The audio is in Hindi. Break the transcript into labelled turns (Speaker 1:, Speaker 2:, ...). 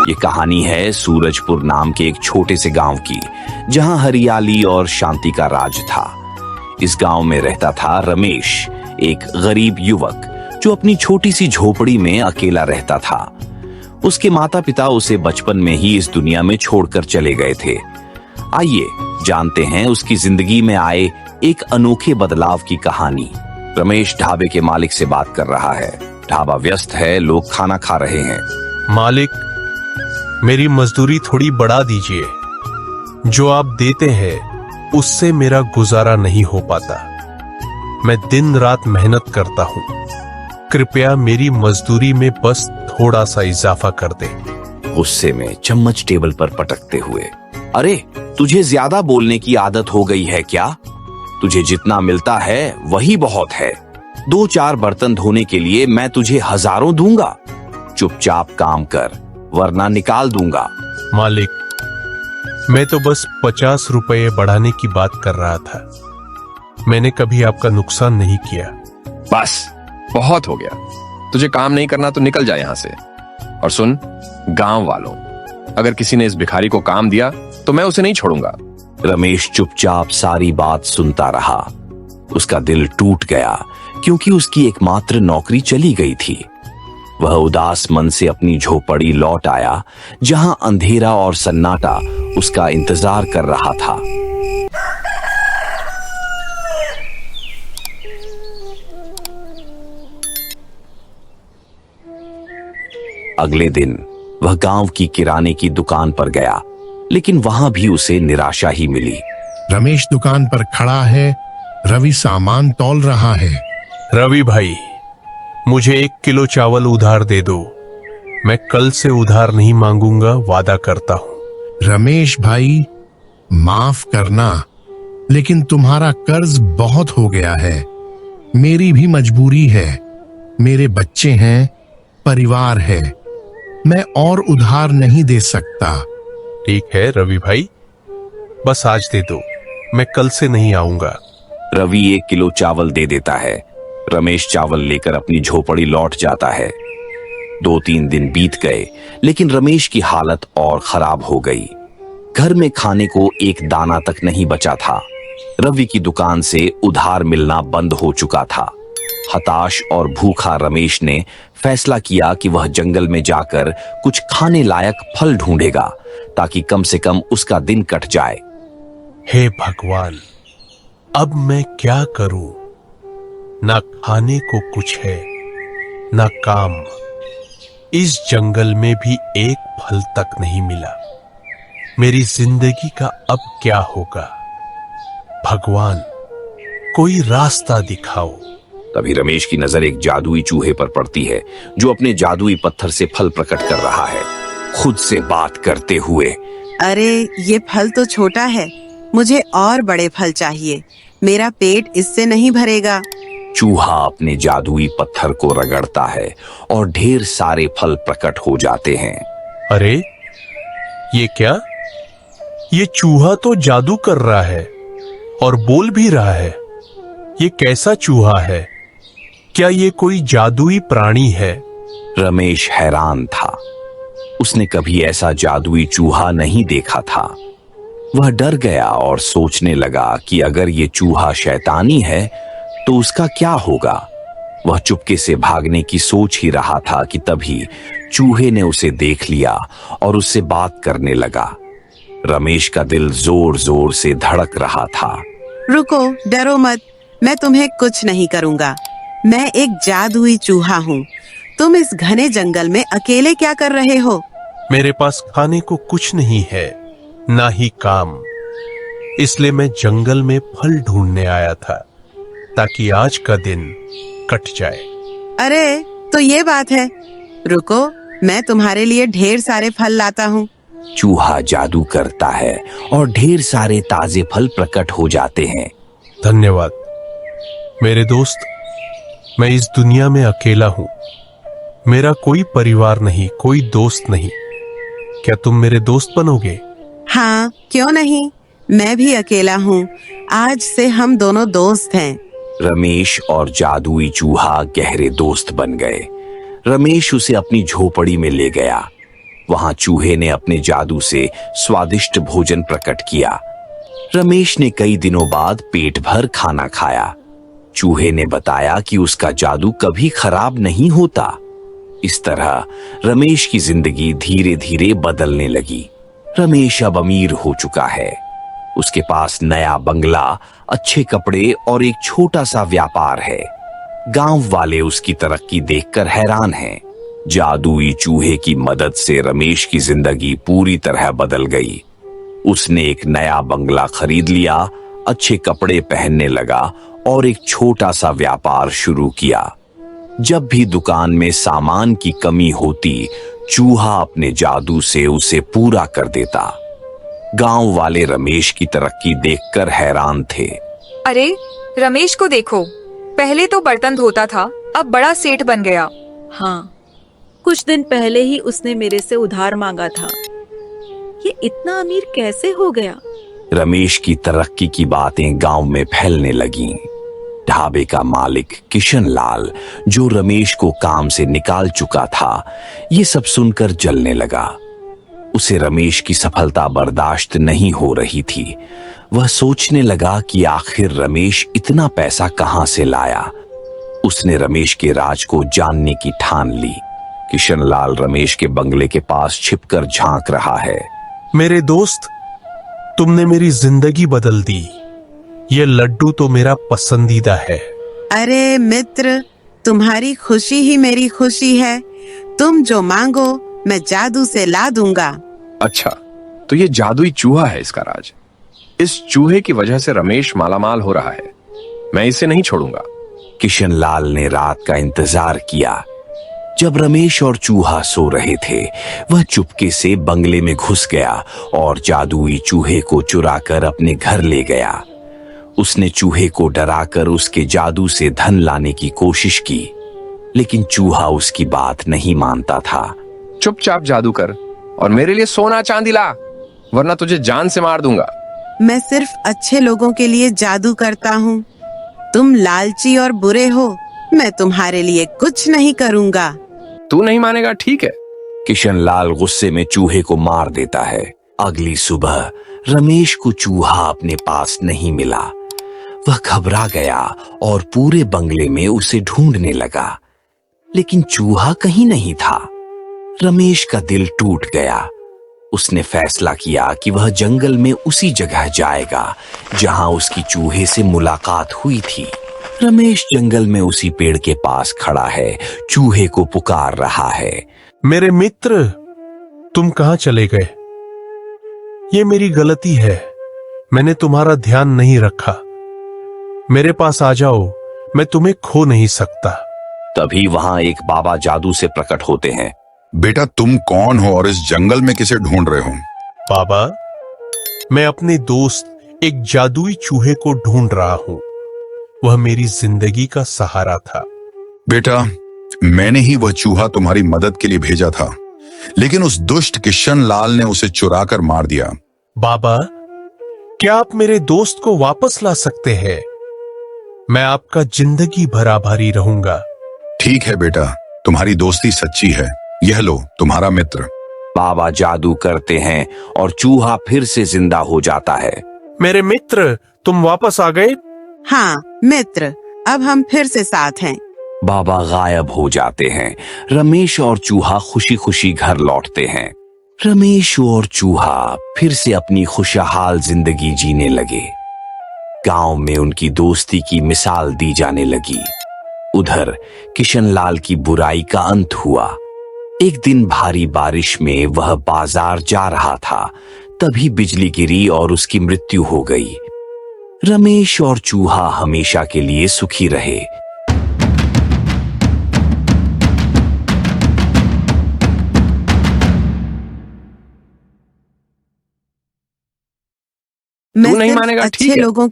Speaker 1: ये कहानी है सूरजपुर नाम के एक छोटे से गांव की, जहां हरियाली और शांति का राज था। इस गांव में रहता था रमेश, एक गरीब युवक जो अपनी छोटी सी झोपड़ी में अकेला रहता था। उसके माता पिता उसे बचपन में ही इस दुनिया में छोड़कर चले गए थे। आइए जानते हैं उसकी जिंदगी में आए एक अनोखे बदलाव की कहानी। रमेश ढाबे के मालिक से बात कर रहा है। ढाबा व्यस्त है, लोग खाना खा रहे हैं।
Speaker 2: मालिक, मेरी मजदूरी थोड़ी बढ़ा दीजिए। जो आप देते हैं उससे मेरा गुजारा नहीं हो पाता। मैं दिन रात मेहनत करता हूँ। कृपया मेरी मजदूरी में बस थोड़ा सा इजाफा कर दें।
Speaker 1: गुस्से में चम्मच टेबल पर पटकते हुए, अरे तुझे ज्यादा बोलने की आदत हो गई है क्या? तुझे जितना मिलता है वही बहुत है। 2-4 बर्तन धोने के लिए मैं तुझे हजारों दूंगा। चुपचाप काम कर, वरना निकाल दूंगा।
Speaker 2: मालिक, मैं तो बस 50 रुपये बढ़ाने की बात कर रहा था। मैंने कभी आपका नुकसान नहीं किया।
Speaker 3: बस बहुत हो गया। तुझे काम नहीं करना तो निकल जा यहां से। और सुन गांव वालों, अगर किसी ने इस भिखारी को काम दिया तो मैं उसे नहीं छोड़ूंगा।
Speaker 1: रमेश चुपचाप सारी बात सुनता रहा। उसका दिल टूट गया क्योंकि उसकी एकमात्र नौकरी चली गई थी। वह उदास मन से अपनी झोपड़ी लौट आया, जहां अंधेरा और सन्नाटा उसका इंतजार कर रहा था। अगले दिन वह गांव की किराने की दुकान पर गया, लेकिन वहां भी उसे निराशा ही मिली।
Speaker 4: रमेश दुकान पर खड़ा है, रवि सामान तौल रहा है।
Speaker 2: रवि भाई, मुझे 1 किलो चावल उधार दे दो। मैं कल से उधार नहीं मांगूंगा, वादा करता हूं।
Speaker 4: रमेश भाई, माफ करना, लेकिन तुम्हारा कर्ज बहुत हो गया है। मेरी भी मजबूरी है। मेरे बच्चे हैं, परिवार है। मैं और उधार नहीं दे सकता।
Speaker 2: ठीक है रवि भाई, बस आज दे दो, मैं कल से नहीं आऊंगा।
Speaker 1: रवि 1 किलो चावल दे देता है। रमेश चावल लेकर अपनी झोपड़ी लौट जाता है। 2-3 दिन बीत गए, लेकिन रमेश की हालत और खराब हो गई। घर में खाने को एक दाना तक नहीं बचा था। रवि की दुकान से उधार मिलना बंद हो चुका था। हताश और भूखा रमेश ने फैसला किया कि वह जंगल में जाकर कुछ खाने लायक फल ढूंढेगा, ताकि कम से कम उसका दिन कट जाए।
Speaker 2: हे भगवान, अब मैं क्या करूं? ना खाने को कुछ है, ना काम। इस जंगल में भी एक फल तक नहीं मिला। मेरी जिंदगी का अब क्या होगा? भगवान, कोई रास्ता दिखाओ।
Speaker 1: तभी रमेश की नजर एक जादुई चूहे पर पड़ती है, जो अपने जादुई पत्थर से फल प्रकट कर रहा है, खुद से बात करते हुए।
Speaker 5: अरे ये फल तो छोटा है, मुझे और बड़े फल चाहिए। मेरा पेट इससे नहीं भरेगा।
Speaker 1: चूहा अपने जादुई पत्थर को रगड़ता है और ढेर सारे फल प्रकट हो जाते हैं।
Speaker 2: अरे ये क्या? ये चूहा तो जादू कर रहा है और बोल भी रहा है। ये कैसा चूहा है? क्या ये कोई जादुई प्राणी है?
Speaker 1: रमेश हैरान था। उसने कभी ऐसा जादुई चूहा नहीं देखा था। वह डर गया और सोचने लगा कि अगर ये चूहा शैतानी है तो उसका क्या होगा। वह चुपके से भागने की सोच ही रहा था कि तभी चूहे ने उसे देख लिया और उससे बात करने लगा। रमेश का दिल जोर जोर से धड़क रहा था।
Speaker 5: रुको, डरो मत, मैं तुम्हें कुछ नहीं करूंगा। मैं एक जादुई चूहा हूँ। तुम इस घने जंगल में अकेले क्या कर रहे हो?
Speaker 2: मेरे पास खाने को कुछ नहीं है, ना ही काम। इसलिए मैं जंगल में फल ढूंढने आया था, ताकि आज का दिन कट जाए।
Speaker 5: अरे तो ये बात है। रुको, मैं तुम्हारे लिए ढेर सारे फल लाता हूँ।
Speaker 1: चूहा जादू करता है और ढेर सारे ताजे फल प्रकट हो जाते हैं।
Speaker 2: धन्यवाद मेरे दोस्त। मैं इस दुनिया में अकेला हूँ। मेरा कोई परिवार नहीं, कोई दोस्त नहीं। क्या तुम मेरे दोस्त बनोगे?
Speaker 5: हाँ, क्यों नहीं। मैं भी अकेला हूँ। आज से हम दोनों दोस्त हैं।
Speaker 1: रमेश और जादुई चूहा गहरे दोस्त बन गए। रमेश उसे अपनी झोपड़ी में ले गया। वहां चूहे ने अपने जादू से स्वादिष्ट भोजन प्रकट किया। रमेश ने कई दिनों बाद पेट भर खाना खाया। चूहे ने बताया कि उसका जादू कभी खराब नहीं होता। इस तरह रमेश की जिंदगी धीरे धीरे बदलने लगी। रमेश अब अमीर हो चुका है। उसके पास नया बंगला, अच्छे कपड़े और एक छोटा सा व्यापार है। गांव वाले उसकी तरक्की देखकर हैरान हैं। जादुई चूहे की मदद से रमेश की जिंदगी पूरी तरह बदल गई। उसने एक नया बंगला खरीद लिया, अच्छे कपड़े पहनने लगा और एक छोटा सा व्यापार शुरू किया। जब भी दुकान में सामान की कमी होती, चूहा अपने जादू से उसे पूरा कर देता। गांव वाले रमेश की तरक्की देखकर हैरान थे।
Speaker 6: अरे रमेश को देखो, पहले तो बर्तन धोता था, अब बड़ा सेठ बन गया।
Speaker 7: हाँ, कुछ दिन पहले ही उसने मेरे से उधार मांगा था। ये इतना अमीर कैसे हो गया?
Speaker 1: रमेश की तरक्की की बातें गांव में फैलने लगीं। ढाबे का मालिक किशन लाल, जो रमेश को काम से निकाल चुका था, ये सब सुनकर जलने लगा। उसे रमेश की सफलता बर्दाश्त नहीं हो रही थी। वह सोचने लगा कि आखिर रमेश इतना पैसा कहां से लाया। उसने रमेश के राज को जानने की ठान ली। किशन लाल रमेश के बंगले के पास छिपकर झांक रहा है।
Speaker 2: मेरे दोस्त, तुमने मेरी जिंदगी बदल दी। ये लड्डू तो मेरा पसंदीदा है।
Speaker 5: अरे मित्र, तुम्हारी खुशी ही मेरी खुशी है। तुम जो मांगो मैं जादू से ला दूंगा।
Speaker 3: अच्छा, तो ये जादुई चूहा है इसका राज। इस चूहे की वजह से रमेश मालामाल हो रहा है। मैं इसे नहीं छोड़ूंगा।
Speaker 1: किशन लाल ने रात का इंतजार किया। जब रमेश और चूहा सो रहे थे, वह चुपके से बंगले में घुस गया और जादुई चूहे को चुराकर अपने घर ले गया। उसने चूहे को डराकर उसके जादू से धन लाने की कोशिश की, लेकिन चूहा उसकी बात नहीं मानता था।
Speaker 3: चुपचाप जादू कर और मेरे लिए सोना चांदी ला, वरना तुझे जान से मार दूंगा।
Speaker 5: मैं सिर्फ अच्छे लोगों के लिए जादू करता हूँ। तुम लालची और बुरे हो। मैं तुम्हारे लिए कुछ नहीं करूँगा।
Speaker 3: तू नहीं मानेगा, ठीक है।
Speaker 1: किशन लाल गुस्से में चूहे को मार देता है। अगली सुबह रमेश को चूहा अपने पास नहीं मिला। वह घबरा गया और पूरे बंगले में उसे ढूंढने लगा, लेकिन चूहा कहीं नहीं था। रमेश का दिल टूट गया। उसने फैसला किया कि वह जंगल में उसी जगह जाएगा जहां उसकी चूहे से मुलाकात हुई थी। रमेश जंगल में उसी पेड़ के पास खड़ा है, चूहे को पुकार रहा है।
Speaker 2: मेरे मित्र, तुम कहां चले गए? ये मेरी गलती है, मैंने तुम्हारा ध्यान नहीं रखा। मेरे पास आ जाओ, मैं तुम्हें खो नहीं सकता।
Speaker 1: तभी वहां एक बाबा जादू से प्रकट होते हैं।
Speaker 8: बेटा, तुम कौन हो और इस जंगल में किसे ढूंढ रहे हो?
Speaker 2: बाबा, मैं अपने दोस्त एक जादुई चूहे को ढूंढ रहा हूं। वह मेरी जिंदगी का सहारा था।
Speaker 8: बेटा, मैंने ही वह चूहा तुम्हारी मदद के लिए भेजा था, लेकिन उस दुष्ट किशन लाल ने उसे चुरा कर मार दिया।
Speaker 2: बाबा, क्या आप मेरे दोस्त को वापस ला सकते हैं? मैं आपका जिंदगी भर आभारी रहूंगा।
Speaker 8: ठीक है बेटा, तुम्हारी दोस्ती सच्ची है। यह लो तुम्हारा मित्र।
Speaker 1: बाबा जादू करते हैं और चूहा फिर से जिंदा हो जाता है।
Speaker 2: मेरे मित्र, तुम वापस आ गए?
Speaker 5: हाँ मित्र, अब हम फिर से साथ हैं।
Speaker 1: बाबा गायब हो जाते हैं। रमेश और चूहा खुशी खुशी घर लौटते हैं। रमेश और चूहा फिर से अपनी खुशहाल जिंदगी जीने लगे। गांव में उनकी दोस्ती की मिसाल दी जाने लगी। उधर किशन लाल की बुराई का अंत हुआ। एक दिन भारी बारिश में वह बाजार जा रहा था, तभी बिजली गिरी और उसकी मृत्यु हो गई। रमेश और चूहा हमेशा के लिए सुखी रहे।
Speaker 5: मैं
Speaker 3: नहीं
Speaker 5: सिर्फ
Speaker 3: मानेगा, ठीक
Speaker 5: अच्छे
Speaker 3: है।
Speaker 5: लोगों